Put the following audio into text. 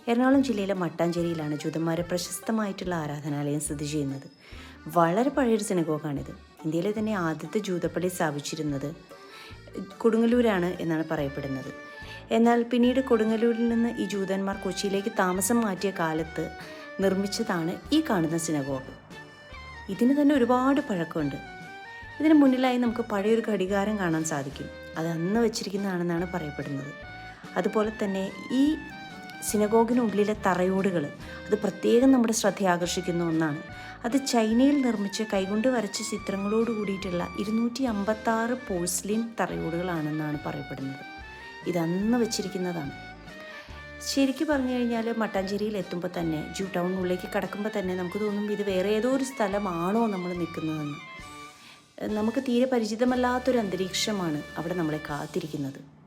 എറണാകുളം ജില്ലയിലെ മട്ടാഞ്ചേരിയിലാണ് ജൂതന്മാരെ പ്രശസ്തമായിട്ടുള്ള ആരാധനാലയം സ്ഥിതി ചെയ്യുന്നത്. വളരെ പഴയൊരു സിനഗോഗാണിത്. ഇന്ത്യയിലെ തന്നെ ആദ്യത്തെ ജൂതപ്പള്ളി സ്ഥാപിച്ചിരുന്നത് കൊടുങ്ങല്ലൂരാണ് എന്നാണ് പറയപ്പെടുന്നത്. എന്നാൽ പിന്നീട് കൊടുങ്ങല്ലൂരിൽ നിന്ന് ഈ ജൂതന്മാർ കൊച്ചിയിലേക്ക് താമസം മാറ്റിയ കാലത്ത് നിർമ്മിച്ചതാണ് ഈ കാണുന്ന സിനഗോഗ്. ഇതിന് തന്നെ ഒരുപാട് പഴക്കമുണ്ട്. ഇതിന് മുന്നിലായി നമുക്ക് പഴയൊരു ഘടികാരം കാണാൻ സാധിക്കും. അത് അന്ന് വെച്ചിരിക്കുന്നതാണെന്നാണ് പറയപ്പെടുന്നത്. അതുപോലെ തന്നെ ഈ സിനഗോഗിനുള്ളിലെ തറയോടുകൾ അത് പ്രത്യേകം നമ്മുടെ ശ്രദ്ധ ആകർഷിക്കുന്ന ഒന്നാണ്. അത് ചൈനയിൽ നിർമ്മിച്ച് കൈകൊണ്ട് വരച്ച ചിത്രങ്ങളോട് കൂടിയിട്ടുള്ള 256 പോഴ്സ്ലിൻ തറയോടുകളാണെന്നാണ് പറയപ്പെടുന്നത്. ഇതന്ന് വെച്ചിരിക്കുന്നതാണ്. ശരിക്കും പറഞ്ഞു കഴിഞ്ഞാൽ മട്ടാഞ്ചേരിയിൽ എത്തുമ്പോൾ തന്നെ ടൗണിനുള്ളിലേക്ക് കടക്കുമ്പോൾ തന്നെ നമുക്ക് തോന്നും ഇത് വേറെ ഏതോ ഒരു സ്ഥലമാണോ നമ്മൾ നിൽക്കുന്നതെന്ന്. നമുക്ക് തീരെ പരിചിതമല്ലാത്തൊരു അന്തരീക്ഷമാണ് അവിടെ നമ്മളെ കാത്തിരിക്കുന്നത്.